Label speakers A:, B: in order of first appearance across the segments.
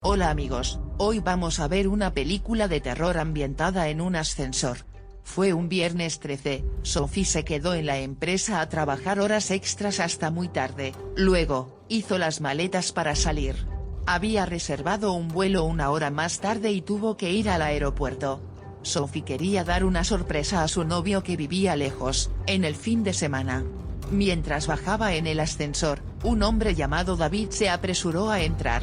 A: Hola amigos, hoy vamos a ver una película de terror ambientada en un ascensor. Fue un viernes 13, Sophie se quedó en la empresa a trabajar horas extras hasta muy tarde, luego, hizo las maletas para salir. Había reservado un vuelo una hora más tarde y tuvo que ir al aeropuerto. Sophie quería dar una sorpresa a su novio que vivía lejos, en el fin de semana. Mientras bajaba en el ascensor, un hombre llamado David se apresuró a entrar.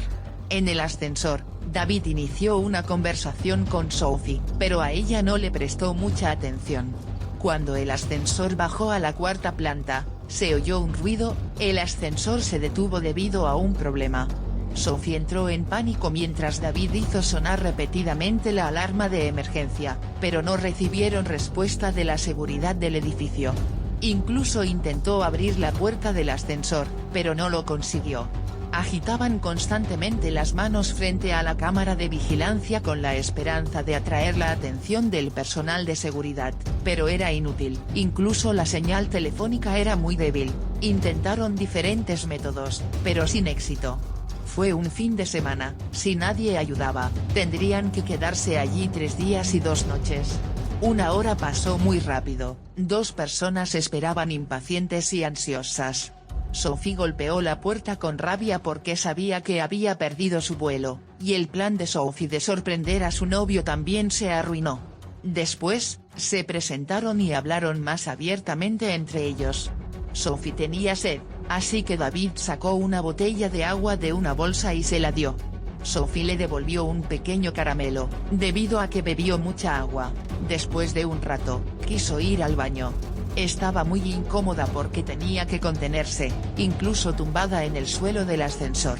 A: En el ascensor, David inició una conversación con Sophie, pero a ella no le prestó mucha atención. Cuando el ascensor bajó a la cuarta planta, se oyó un ruido, el ascensor se detuvo debido a un problema. Sophie entró en pánico mientras David hizo sonar repetidamente la alarma de emergencia, pero no recibieron respuesta de la seguridad del edificio. Incluso intentó abrir la puerta del ascensor, pero no lo consiguió. Agitaban constantemente las manos frente a la cámara de vigilancia con la esperanza de atraer la atención del personal de seguridad, pero era inútil, incluso la señal telefónica era muy débil. Intentaron diferentes métodos, pero sin éxito. Fue un fin de semana, si nadie ayudaba, tendrían que quedarse allí 3 días y 2 noches. Una hora pasó muy rápido, 2 personas esperaban impacientes y ansiosas. Sophie golpeó la puerta con rabia porque sabía que había perdido su vuelo, y el plan de Sophie de sorprender a su novio también se arruinó. Después, se presentaron y hablaron más abiertamente entre ellos. Sophie tenía sed, así que David sacó una botella de agua de una bolsa y se la dio. Sophie le devolvió un pequeño caramelo, debido a que bebió mucha agua. Después de un rato, quiso ir al baño. Estaba muy incómoda porque tenía que contenerse, incluso tumbada en el suelo del ascensor.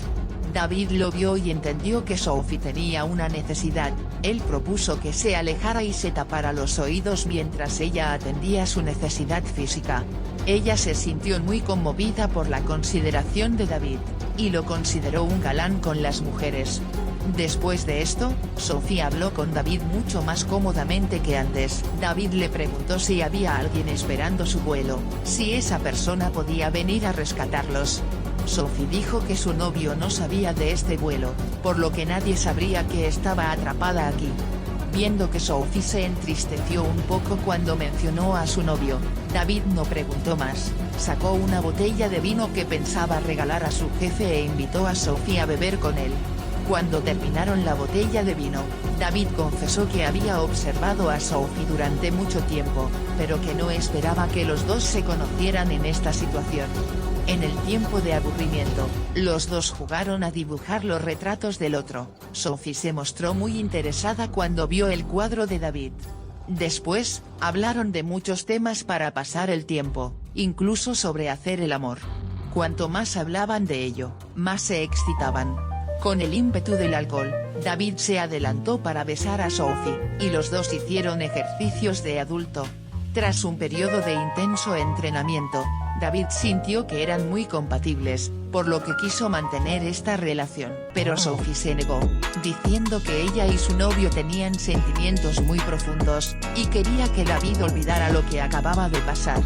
A: David lo vio y entendió que Sophie tenía una necesidad, él propuso que se alejara y se tapara los oídos mientras ella atendía su necesidad física. Ella se sintió muy conmovida por la consideración de David, y lo consideró un galán con las mujeres. Después de esto, Sophie habló con David mucho más cómodamente que antes. David le preguntó si había alguien esperando su vuelo, si esa persona podía venir a rescatarlos. Sophie dijo que su novio no sabía de este vuelo, por lo que nadie sabría que estaba atrapada aquí. Viendo que Sophie se entristeció un poco cuando mencionó a su novio, David no preguntó más, sacó una botella de vino que pensaba regalar a su jefe e invitó a Sophie a beber con él. Cuando terminaron la botella de vino, David confesó que había observado a Sophie durante mucho tiempo, pero que no esperaba que los dos se conocieran en esta situación. En el tiempo de aburrimiento, los dos jugaron a dibujar los retratos del otro. Sophie se mostró muy interesada cuando vio el cuadro de David. Después, hablaron de muchos temas para pasar el tiempo, incluso sobre hacer el amor. Cuanto más hablaban de ello, más se excitaban. Con el ímpetu del alcohol, David se adelantó para besar a Sophie, y los dos hicieron ejercicios de adulto. Tras un periodo de intenso entrenamiento, David sintió que eran muy compatibles, por lo que quiso mantener esta relación. Pero Sophie se negó, diciendo que ella y su novio tenían sentimientos muy profundos, y quería que David olvidara lo que acababa de pasar.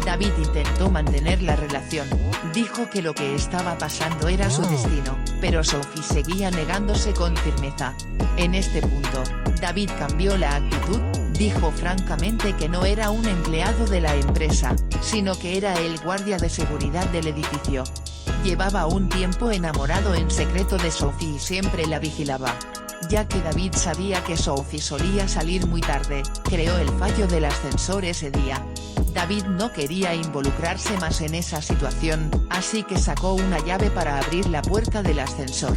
A: David intentó mantener la relación, dijo que lo que estaba pasando era su destino, pero Sophie seguía negándose con firmeza. En este punto, David cambió la actitud, dijo francamente que no era un empleado de la empresa, sino que era el guardia de seguridad del edificio. Llevaba un tiempo enamorado en secreto de Sophie y siempre la vigilaba. Ya que David sabía que Sophie solía salir muy tarde, creó el fallo del ascensor ese día. David no quería involucrarse más en esa situación, así que sacó una llave para abrir la puerta del ascensor.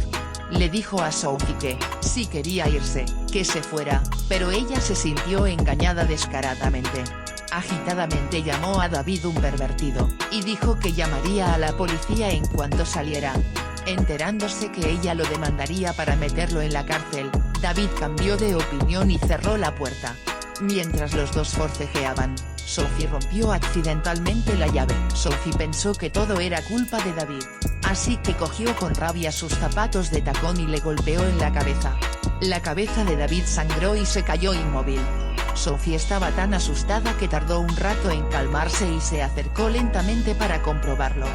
A: Le dijo a Sophie que, si quería irse, que se fuera, pero ella se sintió engañada descaradamente. Agitadamente llamó a David un pervertido, y dijo que llamaría a la policía en cuanto saliera. Enterándose que ella lo demandaría para meterlo en la cárcel, David cambió de opinión y cerró la puerta. Mientras los dos forcejeaban, Sophie rompió accidentalmente la llave. Sophie pensó que todo era culpa de David, así que cogió con rabia sus zapatos de tacón y le golpeó en la cabeza. La cabeza de David sangró y se cayó inmóvil. Sophie estaba tan asustada que tardó un rato en calmarse y se acercó lentamente para comprobarlo.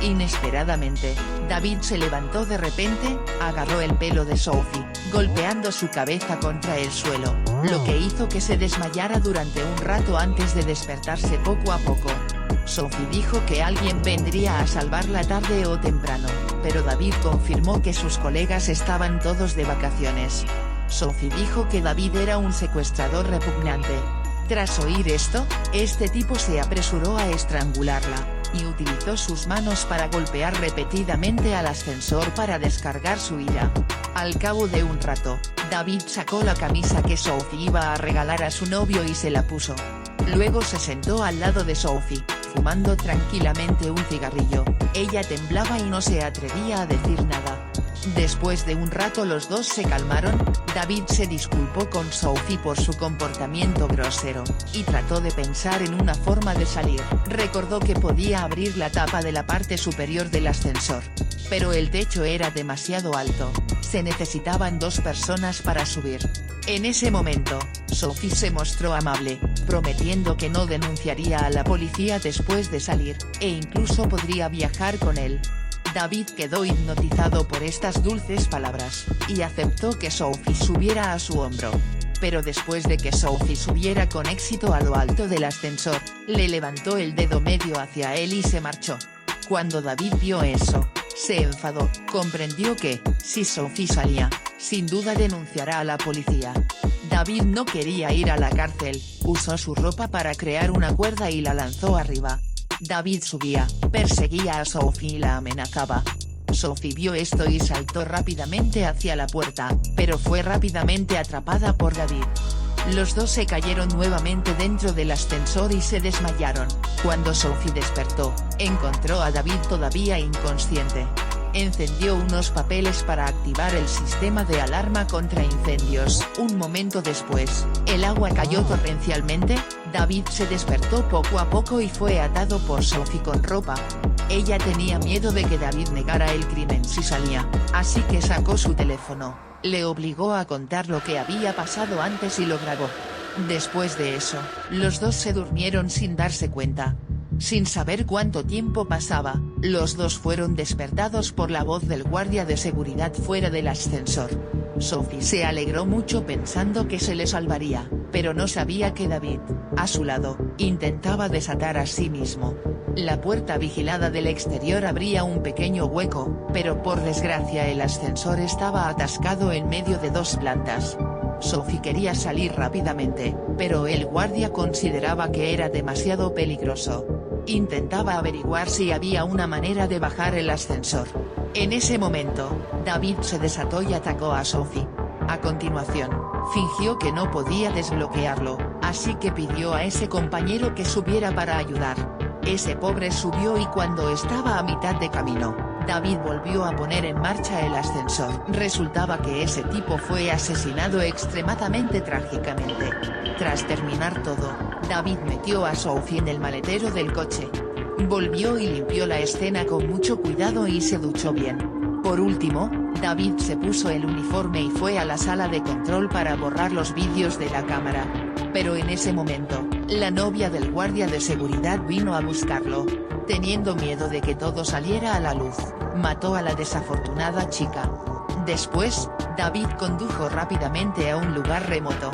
A: Inesperadamente, David se levantó de repente, agarró el pelo de Sophie, golpeando su cabeza contra el suelo, lo que hizo que se desmayara durante un rato antes de despertarse poco a poco. Sophie dijo que alguien vendría a salvarla tarde o temprano, pero David confirmó que sus colegas estaban todos de vacaciones. Sophie dijo que David era un secuestrador repugnante. Tras oír esto, este tipo se apresuró a estrangularla, y utilizó sus manos para golpear repetidamente al ascensor para descargar su ira. Al cabo de un rato, David sacó la camisa que Sophie iba a regalar a su novio y se la puso. Luego se sentó al lado de Sophie, fumando tranquilamente un cigarrillo. Ella temblaba y no se atrevía a decir nada. Después de un rato los dos se calmaron, David se disculpó con Sophie por su comportamiento grosero, y trató de pensar en una forma de salir. Recordó que podía abrir la tapa de la parte superior del ascensor. Pero el techo era demasiado alto, se necesitaban 2 personas para subir. En ese momento, Sophie se mostró amable, prometiendo que no denunciaría a la policía después de salir, e incluso podría viajar con él. David quedó hipnotizado por estas dulces palabras, y aceptó que Sophie subiera a su hombro. Pero después de que Sophie subiera con éxito a lo alto del ascensor, le levantó el dedo medio hacia él y se marchó. Cuando David vio eso, se enfadó, comprendió que, si Sophie salía, sin duda denunciará a la policía. David no quería ir a la cárcel, usó su ropa para crear una cuerda y la lanzó arriba. David subía, perseguía a Sophie y la amenazaba. Sophie vio esto y saltó rápidamente hacia la puerta, pero fue rápidamente atrapada por David. Los dos se cayeron nuevamente dentro del ascensor y se desmayaron. Cuando Sophie despertó, encontró a David todavía inconsciente. Encendió unos papeles para activar el sistema de alarma contra incendios. Un momento después, el agua cayó torrencialmente. David se despertó poco a poco y fue atado por Sophie con ropa. Ella tenía miedo de que David negara el crimen si salía, así que sacó su teléfono, le obligó a contar lo que había pasado antes y lo grabó. Después de eso, los dos se durmieron sin darse cuenta. Sin saber cuánto tiempo pasaba, los dos fueron despertados por la voz del guardia de seguridad fuera del ascensor. Sophie se alegró mucho pensando que se le salvaría, pero no sabía que David, a su lado, intentaba desatar a sí mismo. La puerta vigilada del exterior abría un pequeño hueco, pero por desgracia el ascensor estaba atascado en medio de 2 plantas. Sophie quería salir rápidamente, pero el guardia consideraba que era demasiado peligroso. Intentaba averiguar si había una manera de bajar el ascensor. En ese momento, David se desató y atacó a Sophie. A continuación, fingió que no podía desbloquearlo, así que pidió a ese compañero que subiera para ayudar. Ese pobre subió y cuando estaba a mitad de camino, David volvió a poner en marcha el ascensor. Resultaba que ese tipo fue asesinado extremadamente trágicamente. Tras terminar todo, David metió a Sophie en el maletero del coche. Volvió y limpió la escena con mucho cuidado y se duchó bien. Por último, David se puso el uniforme y fue a la sala de control para borrar los vídeos de la cámara. Pero en ese momento, la novia del guardia de seguridad vino a buscarlo. Teniendo miedo de que todo saliera a la luz, mató a la desafortunada chica. Después, David condujo rápidamente a un lugar remoto.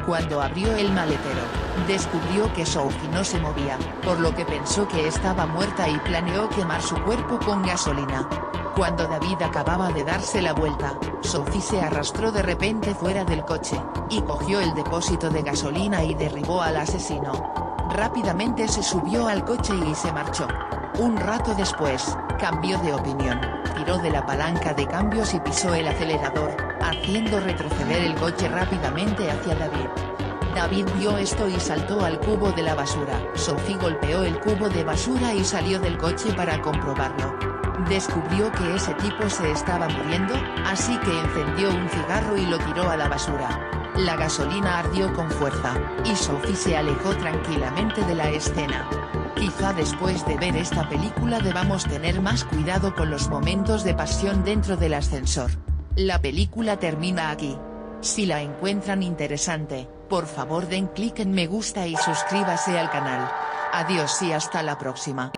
A: Cuando abrió el maletero, descubrió que Sophie no se movía, por lo que pensó que estaba muerta y planeó quemar su cuerpo con gasolina. Cuando David acababa de darse la vuelta, Sophie se arrastró de repente fuera del coche, y cogió el depósito de gasolina y derribó al asesino. Rápidamente se subió al coche y se marchó. Un rato después, cambió de opinión, tiró de la palanca de cambios y pisó el acelerador, haciendo retroceder el coche rápidamente hacia David. David vio esto y saltó al cubo de la basura. Sophie golpeó el cubo de basura y salió del coche para comprobarlo. Descubrió que ese tipo se estaba muriendo, así que encendió un cigarro y lo tiró a la basura. La gasolina ardió con fuerza, y Sophie se alejó tranquilamente de la escena. Quizá después de ver esta película debamos tener más cuidado con los momentos de pasión dentro del ascensor. La película termina aquí. Si la encuentran interesante, por favor den clic en me gusta y suscríbase al canal. Adiós y hasta la próxima.